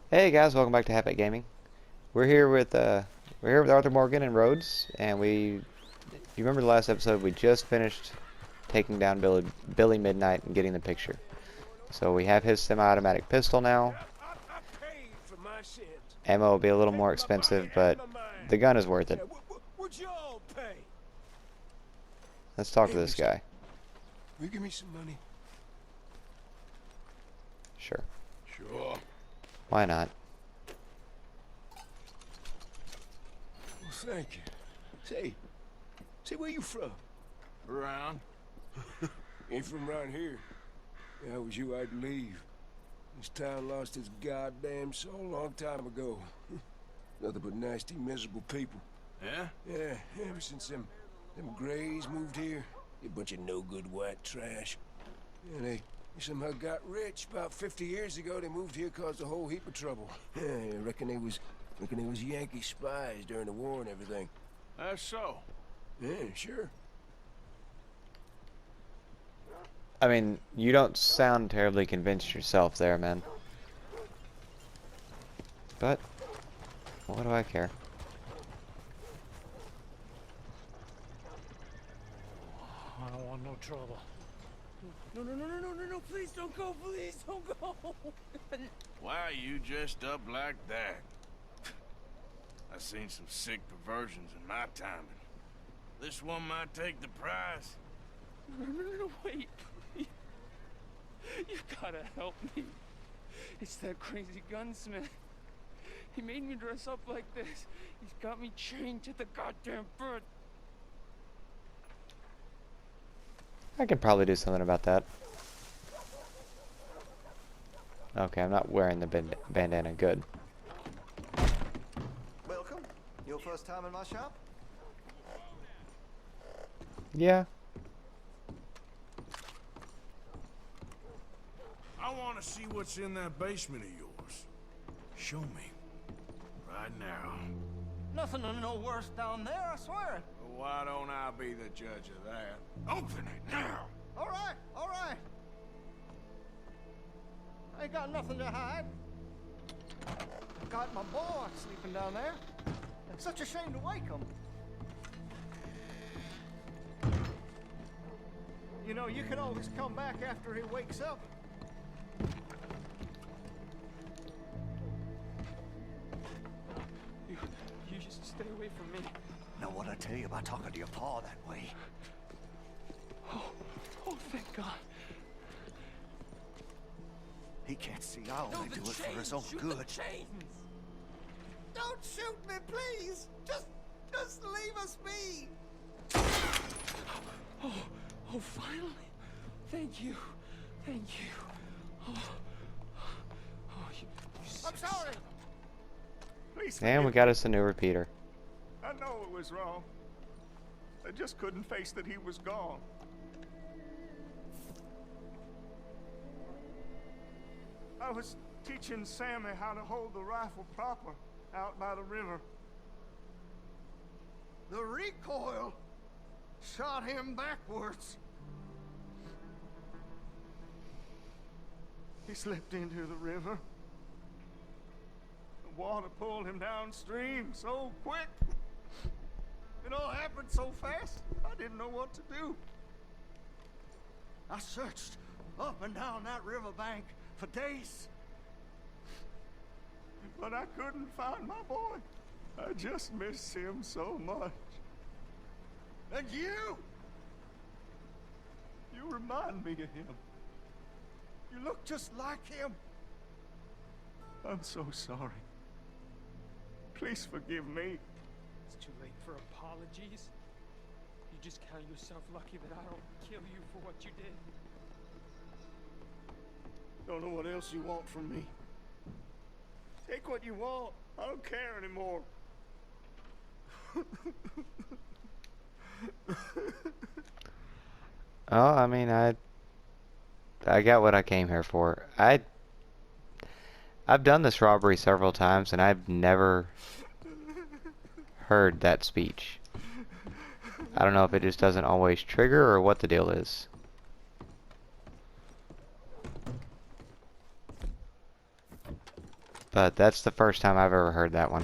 Hey guys, welcome back to Half Gaming. We're here with Arthur Morgan and Rhodes, and if you remember the last episode, we just finished taking down Billy Midnight and getting the picture. So we have his semi-automatic pistol now. I paid for my sins. Ammo will be a little Paid more with my body expensive, and but my mind. the gun is worth it. Yeah, what'd y'all pay? Let's talk to Hey, this mister, guy. will you give me some money? Sure. Sure. Why not? Well, thank you. Say, where you from? Around. Ain't from around here. If I was you, I'd leave. This town lost its goddamn soul a long time ago. Nothing but nasty, miserable people. Yeah? Yeah, ever since them Greys moved here, a bunch of no-good white trash. Yeah, they somehow got rich. About 50 years ago, they moved here, caused a whole heap of trouble. Yeah, I reckon they was Yankee spies during the war and everything. That's so. Yeah, sure. I mean, you don't sound terribly convinced yourself there, man. But, what do I care? I don't want no trouble. No, please don't go, please don't go. Why are you dressed up like that? I've seen some sick perversions in my time. This one might take the prize. No, wait. You gotta help me. It's that crazy gunsmith. He made me dress up like this. He's got me chained to the goddamn bed. I could probably do something about that. Okay, I'm not wearing the bandana. Good. Welcome. Your first time in my shop? Yeah. I want to see what's in that basement of yours. Show me. Right now. Nothing no worse down there, I swear. Well, why don't I be the judge of that? Open it now! All right. I ain't got nothing to hide. Got my boy sleeping down there. It's such a shame to wake him. You know, you can always come back after he wakes up. You just stay away from me. Know what I tell you about talking to your paw that way? Oh, thank God. He can't see. I only do it for his own good. Don't shoot me, please. Just leave us be. Oh, finally. Thank you. Oh, you I'm sorry. Please And we forgive got us a new repeater. me. I know it was wrong. I just couldn't face that he was gone. I was teaching Sammy how to hold the rifle proper out by the river. The recoil shot him backwards. He slipped into the river. The water pulled him downstream so quick. It all happened so fast, I didn't know what to do. I searched up and down that riverbank for days. But I couldn't find my boy. I just miss him so much. And you? You remind me of him. You look just like him. I'm so sorry. Please forgive me. It's too late for apologies. You just count yourself lucky that I don't kill you for what you did. Don't know what else you want from me. Take what you want. I don't care anymore. Oh, I mean, I got what I came here for. I've done this robbery several times, and I've never heard that speech. I don't know if it just doesn't always trigger or what the deal is. But that's the first time I've ever heard that one.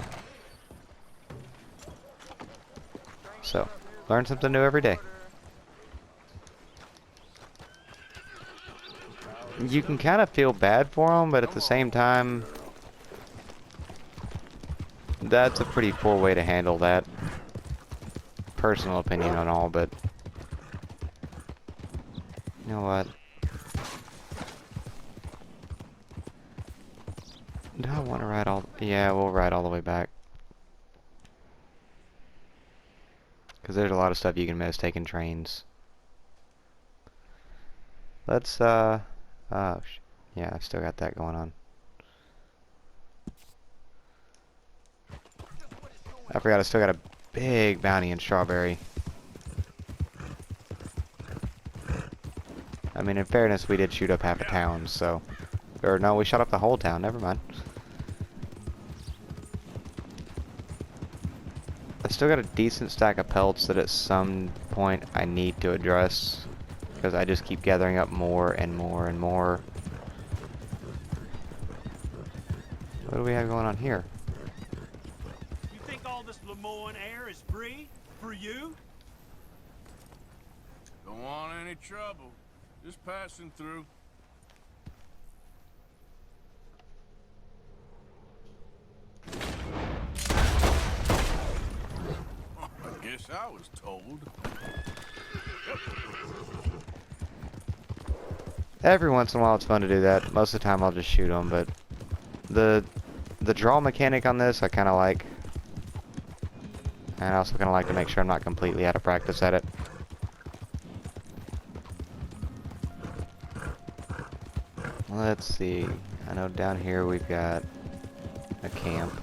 So, learn something new every day. You can kind of feel bad for them, but at the same time, that's a pretty poor way to handle that. Personal opinion on all, but you know what? Do I want to ride all? Yeah, we'll ride all the way back. Because there's a lot of stuff you can miss taking trains. Let's, yeah, I've still got that going on. I forgot I still got a big bounty in Strawberry. I mean, in fairness, we did shoot up half a town, so... Or, no, we shot up the whole town, never mind. I still got a decent stack of pelts that at some point I need to address. Because I just keep gathering up more and more and more. What do we have going on here? You think all this Lemoyne air is free? For you? Don't want any trouble. Just passing through. I guess I was told. Every once in a while it's fun to do that. Most of the time I'll just shoot them, but the draw mechanic on this I kind of like. And I also kind of like to make sure I'm not completely out of practice at it. Let's see. I know down here we've got a camp.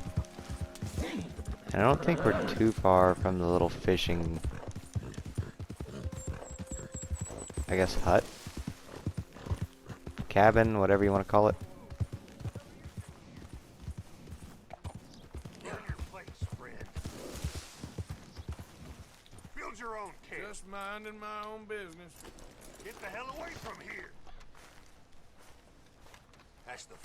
And I don't think we're too far from the little fishing, I guess, hut? Cabin, whatever you want to call it. Build your place, Fred. Build your own camp. Just minding my own business. Get the hell away from here. That's the...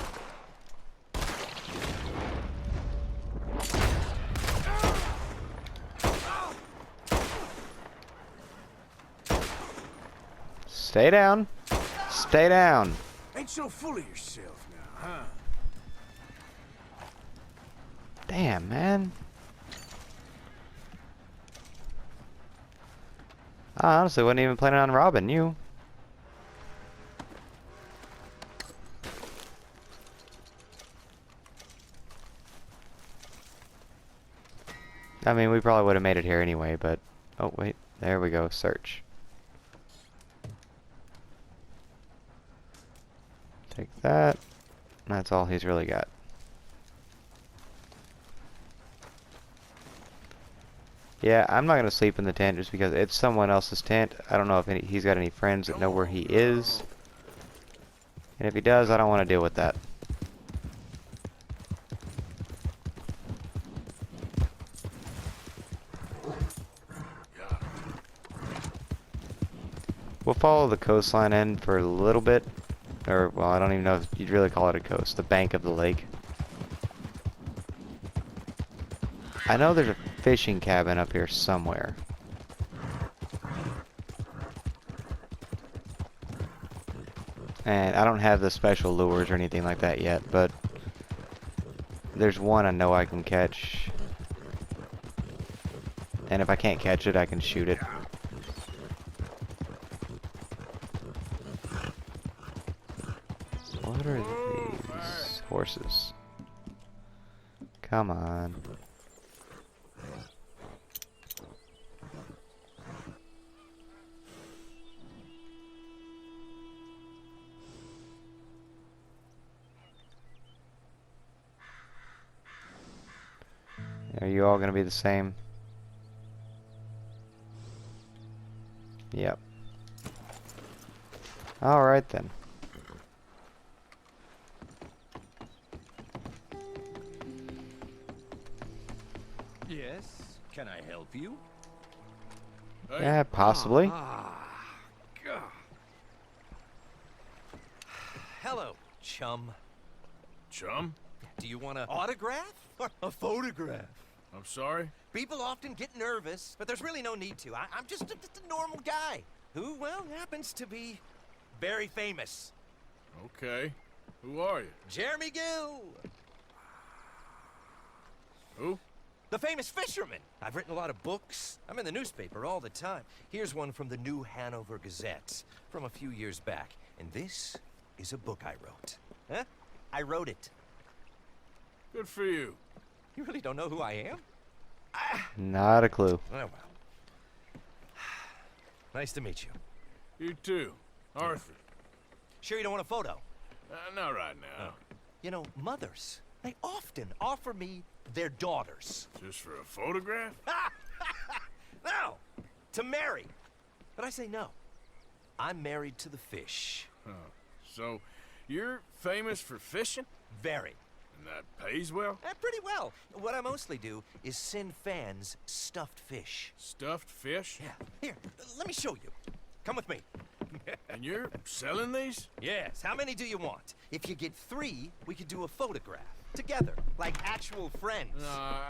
Stay down. Stay down. Ain't so full of yourself now, huh? Damn, man. I honestly wasn't even planning on robbing you. I mean, we probably would have made it here anyway, but... Oh, wait. There we go. Search. Take that. That's all he's really got. Yeah, I'm not going to sleep in the tent just because it's someone else's tent. I don't know if he's got any friends that know where he is. And if he does, I don't want to deal with that. We'll follow the coastline in for a little bit. Or, well, I don't even know if you'd really call it a coast. The bank of the lake. I know there's a fishing cabin up here somewhere. And I don't have the special lures or anything like that yet, but there's one I know I can catch. And if I can't catch it, I can shoot it. What are these horses? Come on. Are you all going to be the same? Yep. Alright then. Yes, can I help you? Yeah, possibly. God. Hello, chum. Chum? Do you want an autograph or a photograph? I'm sorry? People often get nervous, but there's really no need to. I'm just a normal guy who, well, happens to be very famous. Okay. Who are you? Jeremy Gill. Who? The famous fisherman. I've written a lot of books. I'm in the newspaper all the time. Here's one from the New Hanover Gazette from a few years back. And this is a book I wrote. Huh? I wrote it. Good for you. You really don't know who I am? Not a clue. Oh, well. Nice to meet you. You too. Arthur. Sure you don't want a photo? Not right now. You know, mothers, they often offer me their daughters. Just for a photograph? No, to marry. But I say no. I'm married to the fish. Huh. So, you're famous for fishing? Very. And that pays well? Pretty well. What I mostly do is send fans stuffed fish. Stuffed fish? Yeah. Here, let me show you. Come with me. And you're selling these? Yes. How many do you want? If you get 3, we could do a photograph. Together, like actual friends. No,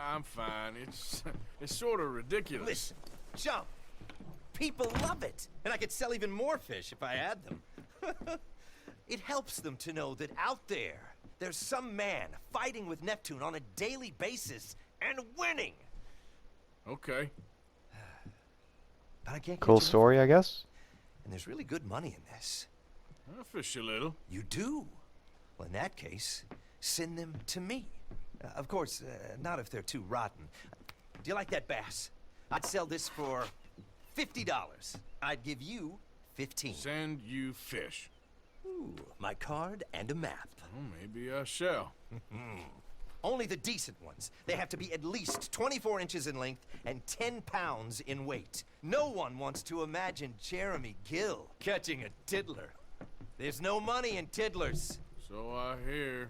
I'm fine. It's sort of ridiculous. Listen, jump. People love it. And I could sell even more fish if I had them. It helps them to know that out there's some man fighting with Neptune on a daily basis and winning. Okay. But I can't Cool get you story, I guess. And there's really good money in this. I'll fish a little. You do? Well, in that case, send them to me. Of course, not if they're too rotten. Do you like that bass? I'd sell this for $50. I'd give you 15. Send you fish. Ooh, my card and a map. Well, maybe I shall. Only the decent ones. They have to be at least 24 inches in length and 10 pounds in weight. No one wants to imagine Jeremy Gill catching a tiddler. There's no money in tiddlers. So I hear.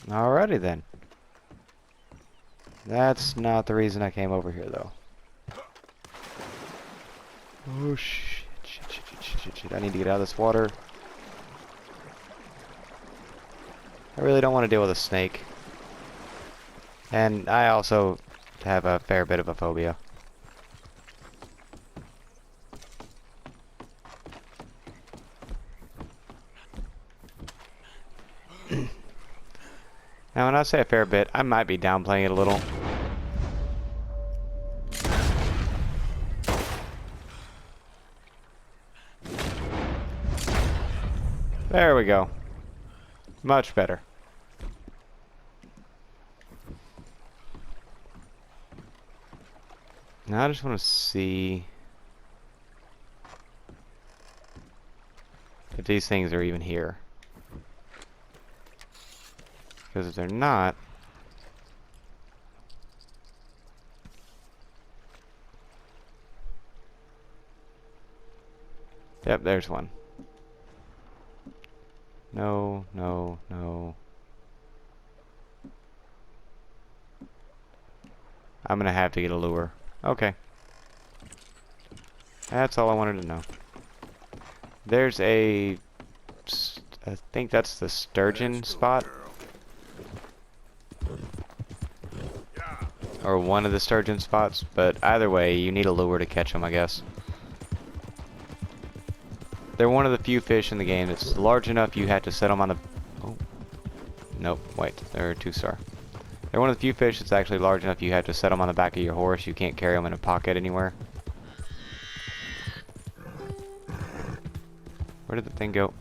Alrighty then. That's not the reason I came over here, though. Oh shit, shit. I need to get out of this water. I really don't want to deal with a snake. And I also have a fair bit of a phobia. Now, when I say a fair bit, I might be downplaying it a little. There we go. Much better. Now I just want to see if these things are even here. Because if they're not, yep, there's one. No, no, no. I'm gonna have to get a lure. Okay. That's all I wanted to know. There's a... I think that's the sturgeon spot. Or one of the sturgeon spots, but either way, you need a lure to catch them, I guess. They're one of the few fish in the game that's large enough you have to set them on the... Oh. Nope, wait, they're a 2-star. They're one of the few fish that's actually large enough you have to set them on the back of your horse. You can't carry them in a pocket anywhere. Where did the thing go?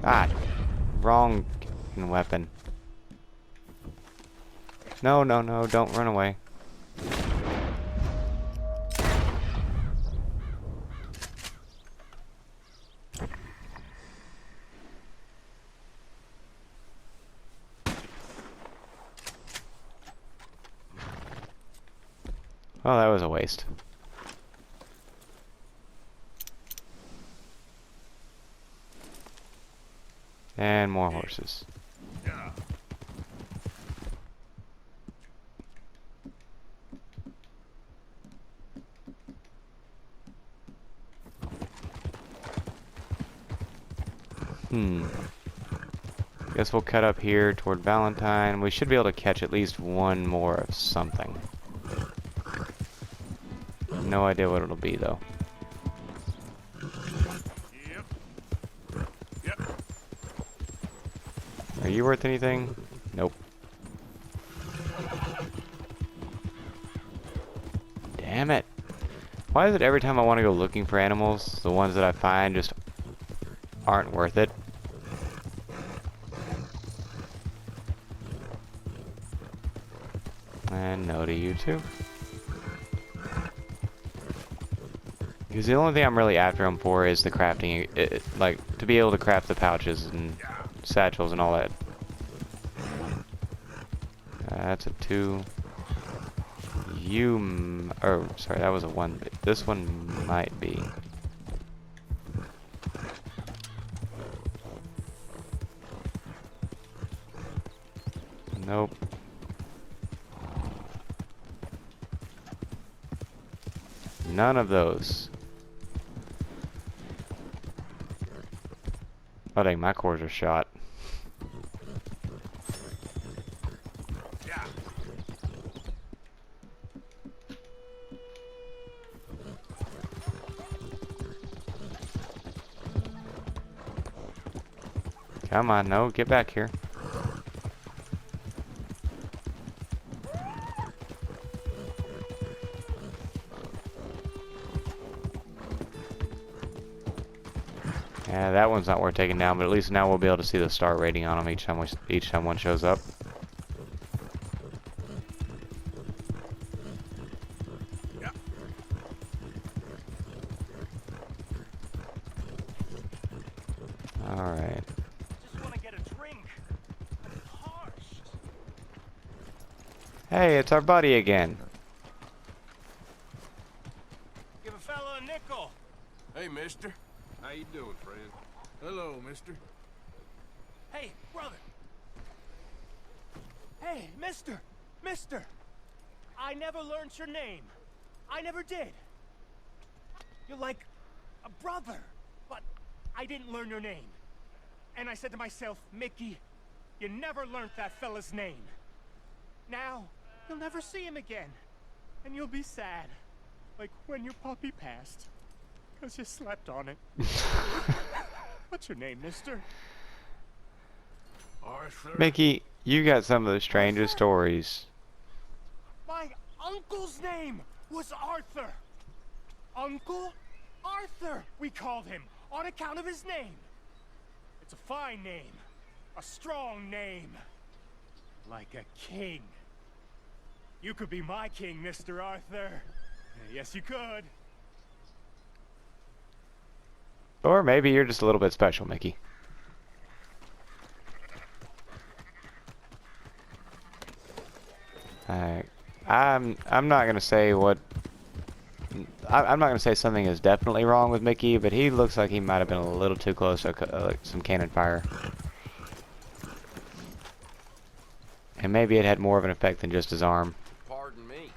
Ah, wrong weapon. No, no, no, don't run away. Oh, that was a waste. And more horses. Guess we'll cut up here toward Valentine. We should be able to catch at least one more of something. No idea what it'll be though. Yep. Are you worth anything? Nope. Damn it. Why is it every time I want to go looking for animals, the ones that I find just aren't worth it? And no to you too. Because the only thing I'm really after them for is the crafting, like to be able to craft the pouches and satchels and all that. That's a 2. Oh, sorry, that was a 1. But this one might be. Nope. None of those. Oh dang, my cores are shot. Come on, no, get back here. Yeah, that one's not worth taking down, but at least now we'll be able to see the star rating on them each time one shows up. Yeah. All right. Just want to get a drink. I'm parched. Hey, it's our buddy again. Give a fella a nickel. Hey, mister. How you doing, friend? Hello, mister. Hey, brother. Hey, mister. Mister. I never learned your name. I never did. You're like a brother, but I didn't learn your name. And I said to myself, Mickey, you never learned that fella's name. Now, you'll never see him again. And you'll be sad. Like when your puppy passed. 'Cause you slept on it. What's your name, mister? Arthur. Mickey, you got some of the strangest stories. My uncle's name was Arthur. Uncle Arthur, we called him, on account of his name. It's a fine name, a strong name, like a king. You could be my king, Mr. Arthur. Yes, you could. Or maybe you're just a little bit special, Mickey. I'm not gonna say what. I'm not gonna say something is definitely wrong with Mickey, but he looks like he might have been a little too close to like some cannon fire. And maybe it had more of an effect than just his arm. Pardon me.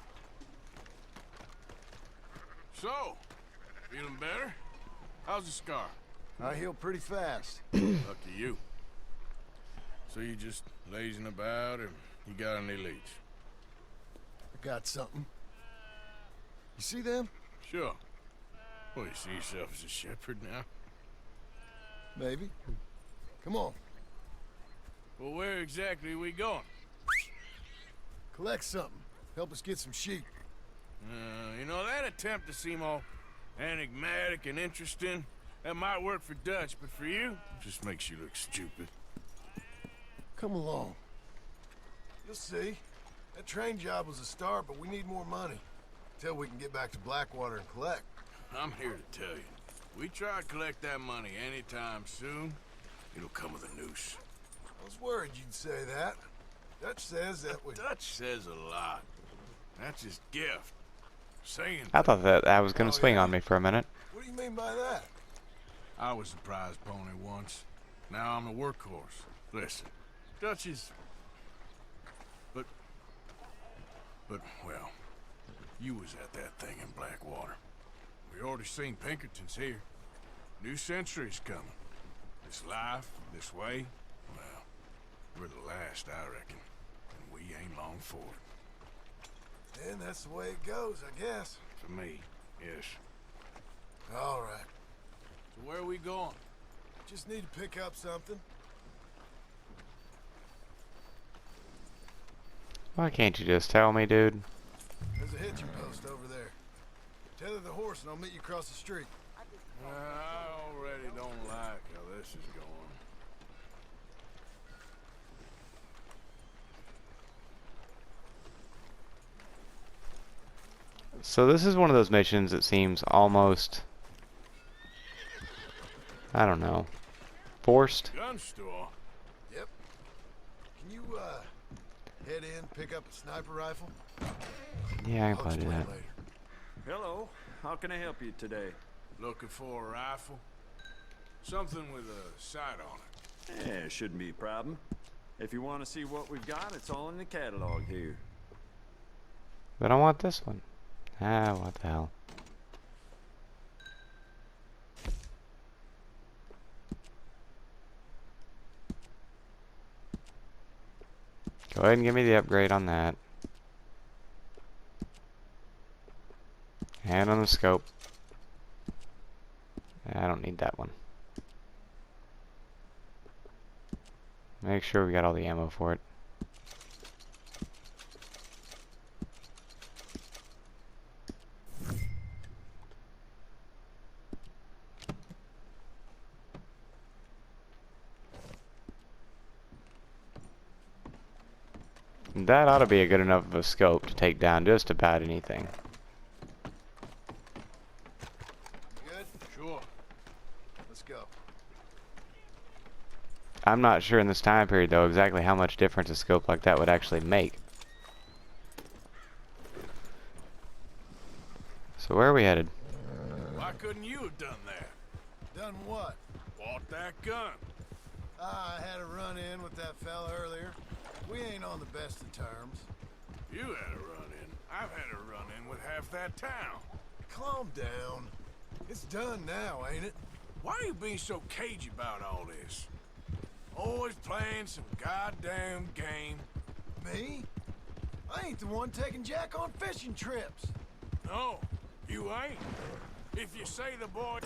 So, feeling better? How's the scar? I heal pretty fast. Lucky you. So you just lazing about, or you got any leads? I got something. You see them? Sure. Well, you see yourself as a shepherd now? Maybe. Come on. Well, where exactly are we going? Collect something. Help us get some sheep. You know, that attempt to seem all enigmatic and interesting, that might work for Dutch, but for you, it just makes you look stupid. Come along. You'll see. That train job was a start, but we need more money. Till we can get back to Blackwater and collect. I'm here to tell you, we try to collect that money anytime soon, it'll come with a noose. I was worried you'd say that. Dutch says that we... Dutch says a lot. That's his gift. Saying I thought that was gonna Oh, swing yeah? on me for a minute. What do you mean by that? I was a prize pony once. Now I'm a workhorse. Listen, Dutch is... But, well, you was at that thing in Blackwater. We already seen Pinkertons here. New century's coming. The This life, this way, well, we're the last, I reckon. And we ain't long for it. And that's the way it goes, I guess. For me, yes. All right. So where are we going? Just need to pick up something. Why can't you just tell me, dude? There's a hitching post over there. Tether the horse and I'll meet you across the street. I already don't like how this is going. So this is one of those missions that seems almost, I don't know, forced. Gun store? Yep. Can you, head in, pick up a sniper rifle? Yeah, I I'll can probably do explain that. later. Hello, how can I help you today? Looking for a rifle? Something with a sight on it. Yeah, shouldn't be a problem. If you want to see what we've got, it's all in the catalog here. But I want this one. Ah, what the hell. Go ahead and give me the upgrade on that. And on the scope. I don't need that one. Make sure we got all the ammo for it. That ought to be a good enough of a scope to take down just about anything. Good? Sure. Let's go. I'm not sure in this time period though exactly how much difference a scope like that would actually make. So where are we headed? Why couldn't you have done that? Done what? Bought that gun. I had a run-in with that fella earlier. We ain't on the best of terms. You had a run-in. I've had a run-in with half that town. Calm down. It's done now, ain't it? Why are you being so cagey about all this? Always playing some goddamn game. Me? I ain't the one taking Jack on fishing trips. No, you ain't. If you say the boy...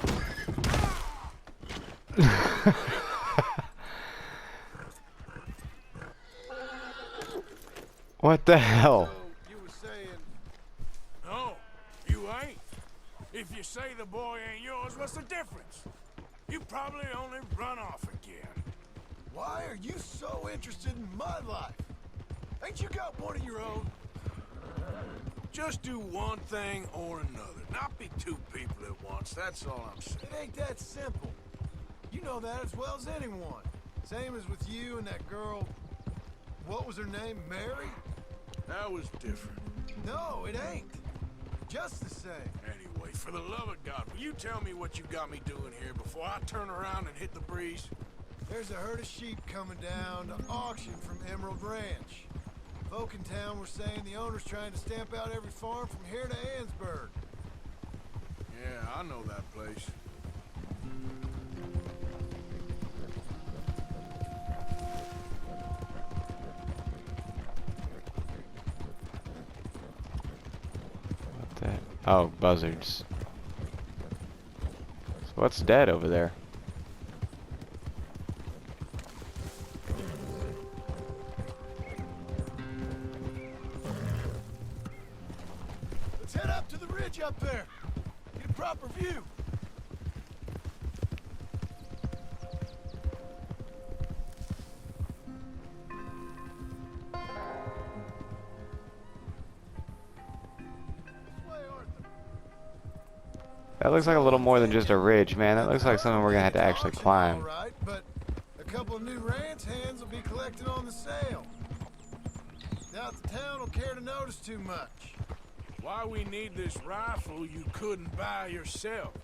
What the hell? So, you were saying... No, you ain't. If you say the boy ain't yours, what's the difference? You probably only run off again. Why are you so interested in my life? Ain't you got one of your own? Just do one thing or another. Not be two people at once, that's all I'm saying. It ain't that simple. You know that as well as anyone. Same as with you and that girl... What was her name? Mary? That was different. No, it ain't. Just the same. Anyway, for the love of God, will you tell me what you got me doing here before I turn around and hit the breeze? There's a herd of sheep coming down to auction from Emerald Ranch. Folk in town were saying the owner's trying to stamp out every farm from here to Ansburg. Yeah, I know that place. What the... Oh, buzzards. So what's dead over there? Let's head up to the ridge up there. Get a proper view. That looks like a little more than just a ridge, man. That looks like something we're gonna have to actually climb. All right, but a couple of new ranch hands will be collected on the sale. Doubt the town will care to notice too much. Why we need this rifle you couldn't buy yourself?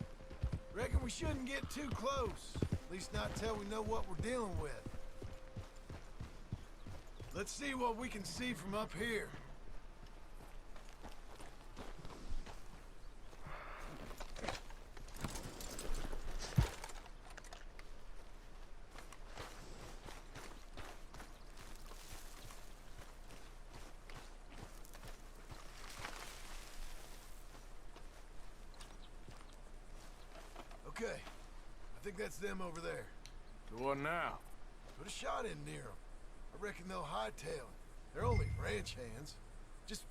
Reckon we shouldn't get too close. At least not till we know what we're dealing with. Let's see what we can see from up here. Okay. I think that's them over there. So what now? Put a shot in near them. I reckon they'll hightail it. They're only ranch hands. Just...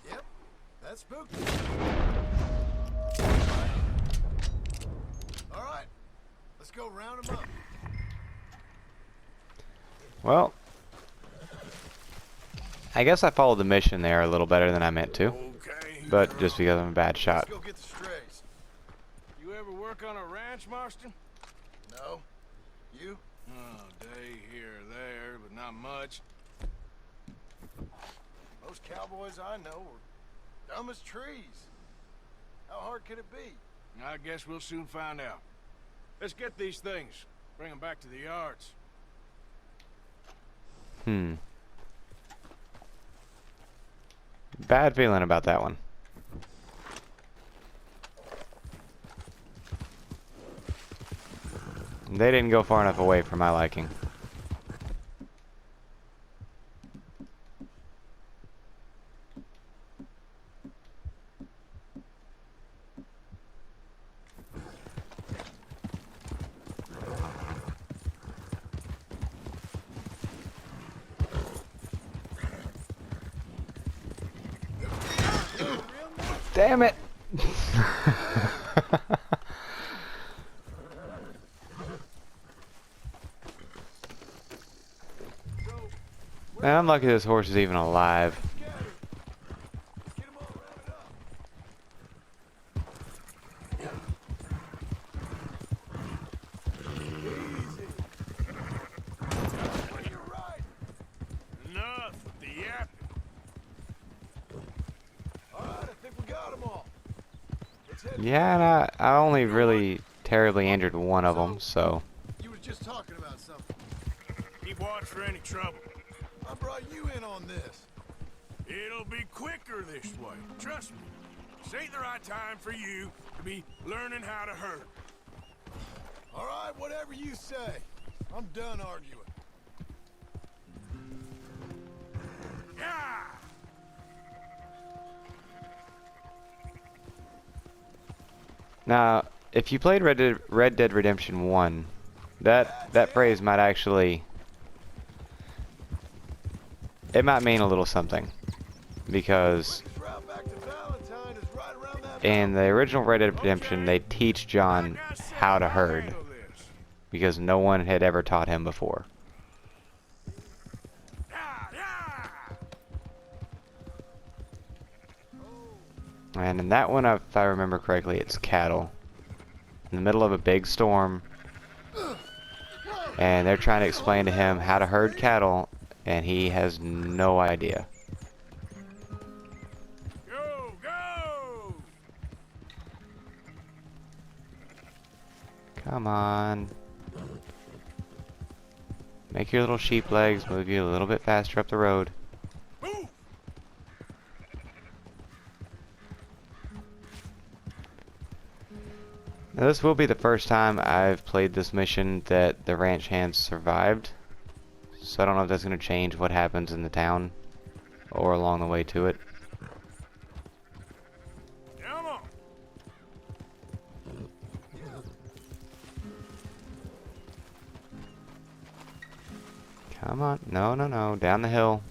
Yep, that's spooky. All right, let's go round them up. Well, I guess I followed the mission there a little better than I meant to. Okay. But just because I'm a bad shot. Let's go get the strays. You ever work on a ranch, Marston? No? You? Oh, day here or there, but not much. Most cowboys I know are dumb as trees. How hard could it be? I guess we'll soon find out. Let's get these things. Bring them back to the yards. Bad feeling about that one. They didn't go far enough away for my liking. Damn it! Man, I'm lucky this horse is even alive. Enough with the yapping. All right, I think we got them all. Let's head. Yeah, and I only really terribly injured one of them, so... You were just talking about something. Keep watch for any trouble. I brought you in on this. It'll be quicker this way. Trust me. This ain't the right time for you to be learning how to herd. All right, whatever you say. I'm done arguing. Yeah! Now, if you played Red Dead Redemption 1, that phrase might actually... It might mean a little something. Because Quickest route back to Valentine is right around that in the original Red Dead Redemption, they teach John how to herd. Because no one had ever taught him before. And in that one, if I remember correctly, it's cattle. In the middle of a big storm. And they're trying to explain to him how to herd cattle, and he has no idea. Go, go! Come on. Make your little sheep legs move you a little bit faster up the road. Move! Now, this will be the first time I've played this mission that the ranch hands survived. So I don't know if that's going to change what happens in the town or along the way to it. Come on! Come on. No, no, no. Down the hill.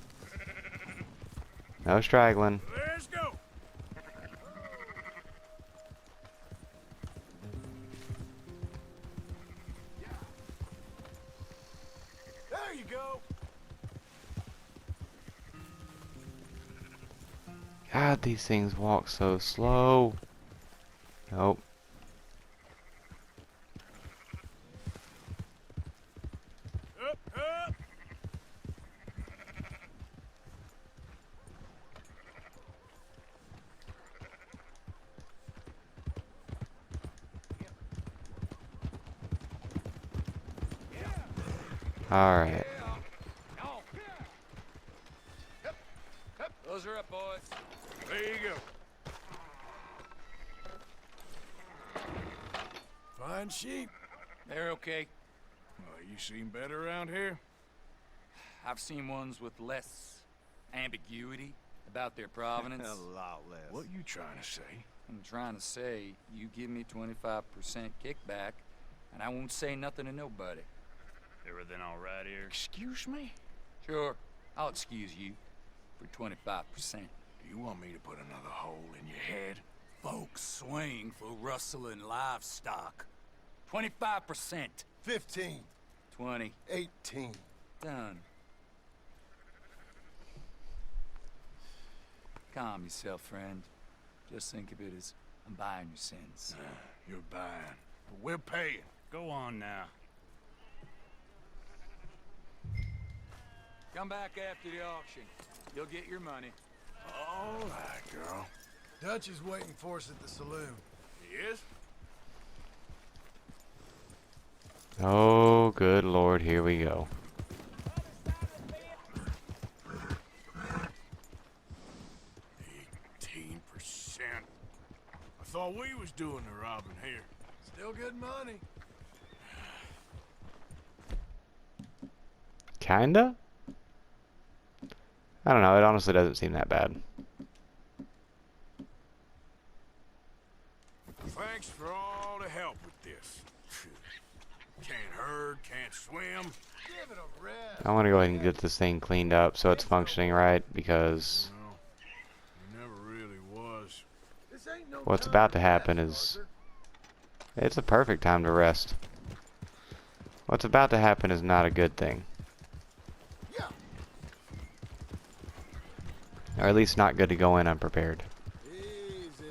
No straggling. Let's go! There you go. God, these things walk so slow. Nope. Up, up! Alright. Those are up, boys. There you go. Fine sheep. They're okay. You seem better around here? I've seen ones with less ambiguity. About their provenance? A lot less. What you trying to say? I'm trying to say, you give me 25% kickback, and I won't say nothing to nobody. Everything all right here? Excuse me? Sure, I'll excuse you for 25%. Do you want me to put another hole in your head? Folks swing for rustling livestock. 25%. 15. 20. 18. Done. Calm yourself, friend. Just think of it as I'm buying your sins. You're buying, but we're paying. Go on now. Come back after the auction. You'll get your money. All right, girl. Dutch is waiting for us at the saloon. He is? Oh, good lord, here we go. 18%. I thought we was doing the robbing here. Still good money. Kinda? I don't know, it honestly doesn't seem that bad. Thanks for all the help with this. Can't herd, can't swim. Give it a rest. I want to go ahead and get this thing cleaned up so it's functioning right, because No, it never really was. This ain't no what's time about to rest, happen is Arthur. it's a perfect time to rest. What's about to happen is not a good thing. Yeah. Or at least not good to go in unprepared. Easy.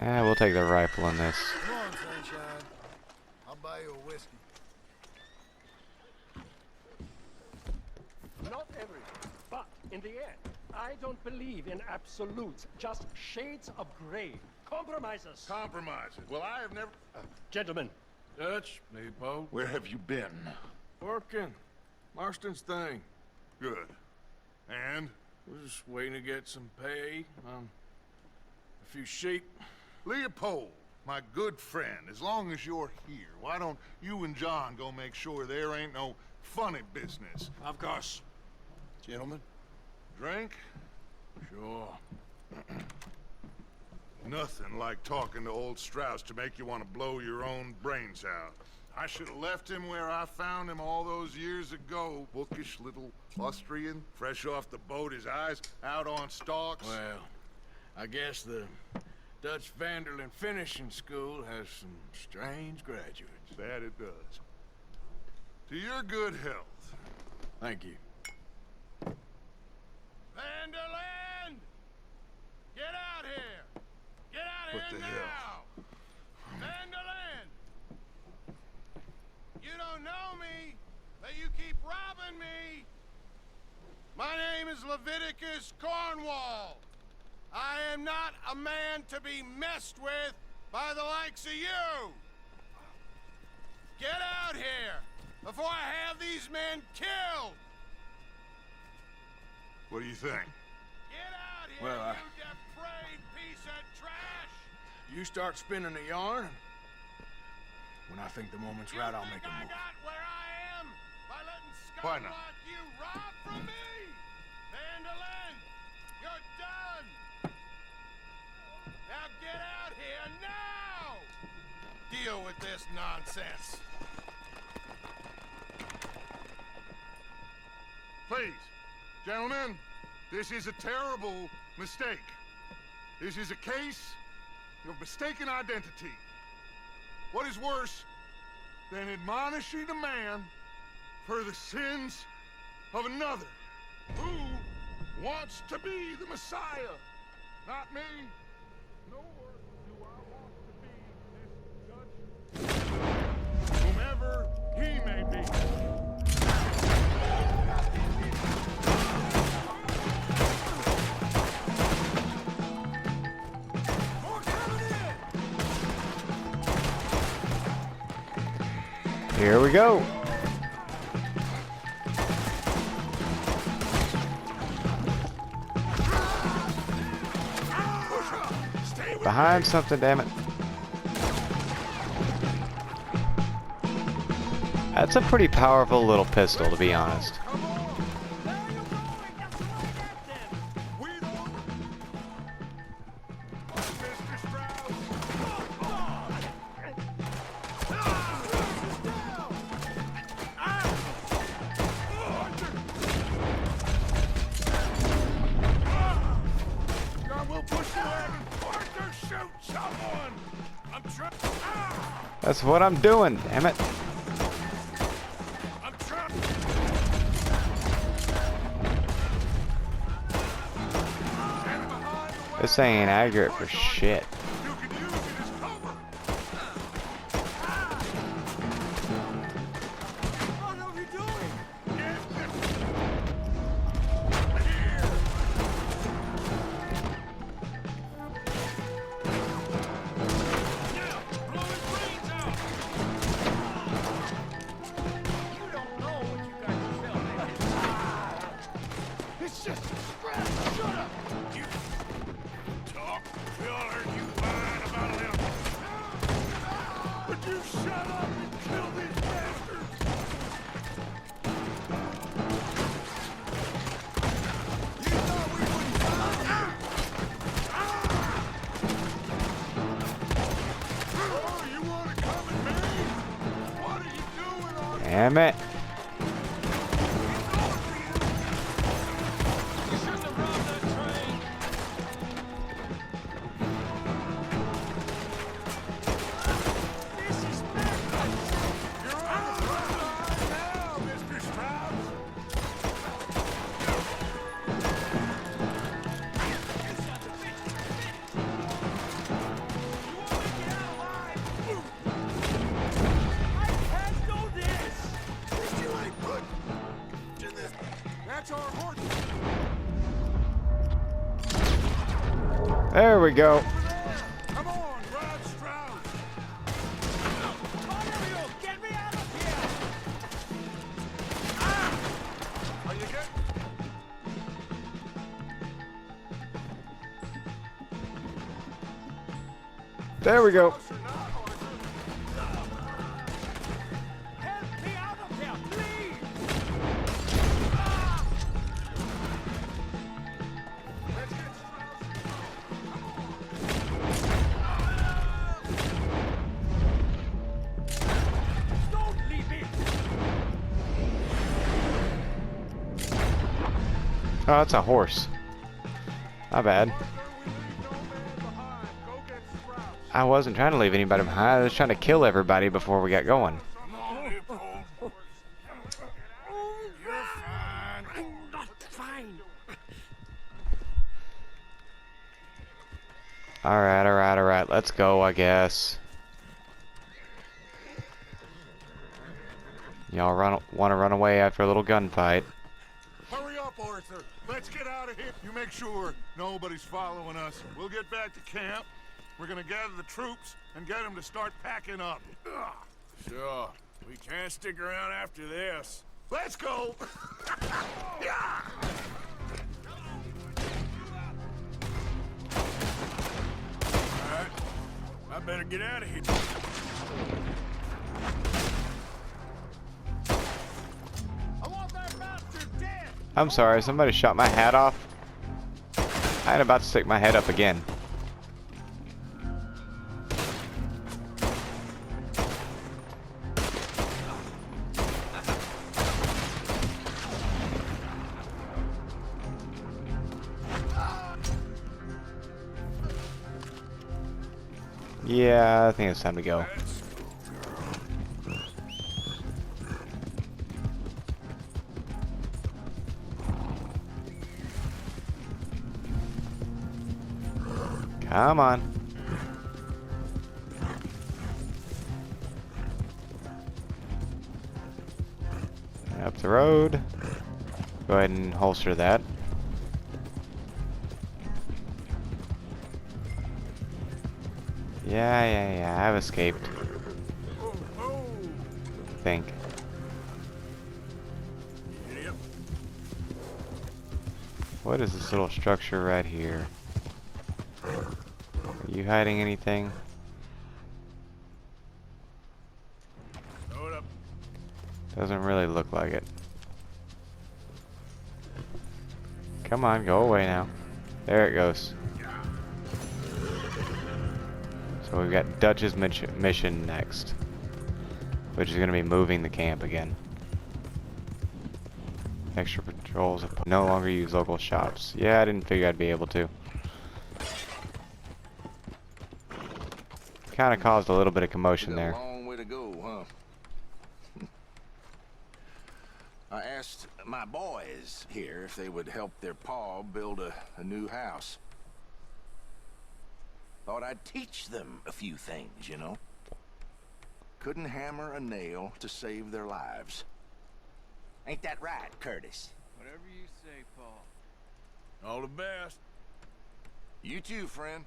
We'll take the rifle in this. Come on, sunshine. I'll buy you a whiskey. Not everything, but in the end, I don't believe in absolutes, just shades of gray. Compromises. Compromises. Well, I have never... Gentlemen. Dutch, Leopold. Where have you been? Working. Marston's thing. Good. And? We're just waiting to get some pay on a few sheep. Leopold, my good friend, as long as you're here, why don't you and John go make sure there ain't no funny business? Of course. Gentlemen. Drink? Sure. Nothing like talking to old Strauss to make you want to blow your own brains out. I should have left him where I found him all those years ago. Bookish little Austrian, fresh off the boat, his eyes out on stalks. Well, I guess the Dutch Vanderlyn Finishing School has some strange graduates. That it does. To your good health. Thank you. Vanderland! Get out here! Get out What here the now! hell? Vanderland! You don't know me, but you keep robbing me! My name is Leviticus Cornwall. I am not a man to be messed with by the likes of you! Get out here before I have these men killed! What do you think? Get out here, Well, you depraved piece of trash! You start spinning a yarn. When I think the moment's right, I'll make a I move. got where I am by letting Why scum not? like you rob from me! Vanderlyn, you're done! Now get out here now! Deal with this nonsense. Please, gentlemen, this is a terrible mistake. This is a case of mistaken identity. What is worse than admonishing a man for the sins of another who wants to be the Messiah? Not me, nor do I want to be this judge, whomever he may be. Here we go. Behind something, damn it. That's a pretty powerful little pistol, to be honest. That's what I'm doing, damn it. This ain't accurate for shit. Damn it. There we go. Come on, Rod Strauss. Get me out of here! Are you good? There we go. Help me out of here, please! Don't leave me! Oh, that's a horse. Not bad. I wasn't trying to leave anybody behind. I was trying to kill everybody before we got going. I'm not fine. Alright, alright, alright. Let's go, I guess. Y'all want to run away after a little gunfight. Hurry up, Arthur. Let's get out of here. You make sure nobody's following us. We'll get back to camp. We're gonna gather the troops and get them to start packing up. Sure. We can't stick around after this. Let's go! Yeah! Alright. I better get out of here. I want that bastard dead! I'm sorry, somebody shot my hat off. I ain't about to stick my head up again. Yeah, I think it's time to go. Come on. Up the road. Go ahead and holster that. Yeah, I've escaped. I think. What is this little structure right here? You hiding anything? Throw it up. Doesn't really look like it. Come on, go away now. There it goes. So we've got Dutch's mission next, which is going to be moving the camp again. Extra patrols. No longer use local shops. Yeah, I didn't figure I'd be able to. Kind of caused a little bit of commotion there. A long way to go, huh? I asked my boys here if they would help their pa build a new house. Thought I'd teach them a few things, you know. Couldn't hammer a nail to save their lives. Ain't that right, Curtis? Whatever you say, Paul. All the best. You too, friend.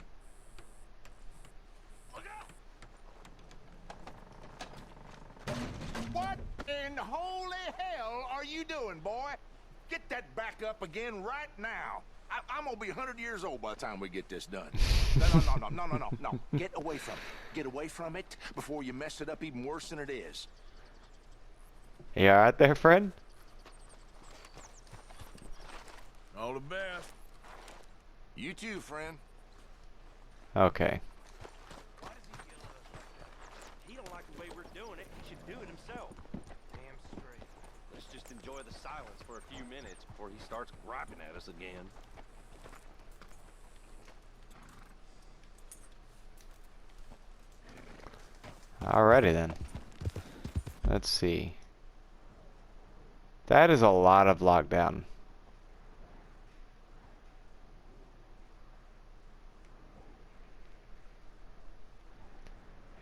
What in holy hell are you doing, boy? Get that back up again right now. I'm gonna be 100 years old by the time we get this done. No. Get away from it. Get away from it before you mess it up even worse than it is. You alright there, friend? All the best. You too, friend. Okay. Why does he yell at us like that? He don't like the way we're doing it. He should do it himself. Damn straight. Let's just enjoy the silence for a few minutes before he starts griping at us again. Alrighty then. Let's see. That is a lot of lockdown.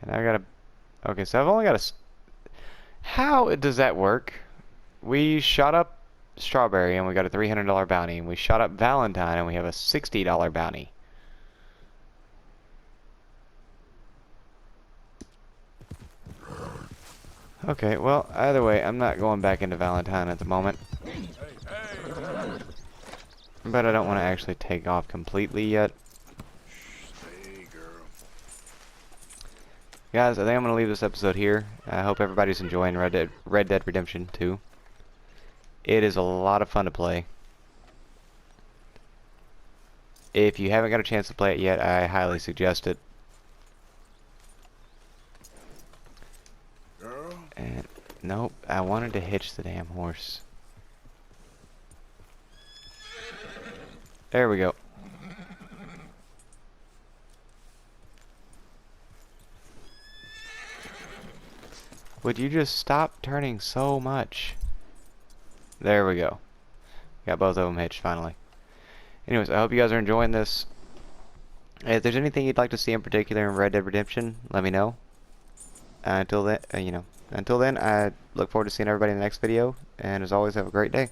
And I gotta... Okay, so I've only got a... How does that work? We shot up Strawberry and we got a $300 bounty. And we shot up Valentine and we have a $60 bounty. Okay, well, either way, I'm not going back into Valentine at the moment. But I don't want to actually take off completely yet. Guys, I think I'm going to leave this episode here. I hope everybody's enjoying Red Dead Redemption 2. It is a lot of fun to play. If you haven't got a chance to play it yet, I highly suggest it. And nope, I wanted to hitch the damn horse. There we go. Would you just stop turning so much? There we go. Got both of them hitched finally. Anyways, I hope you guys are enjoying this. If there's anything you'd like to see in particular in Red Dead Redemption, let me know. Until then, I look forward to seeing everybody in the next video. And as always, have a great day.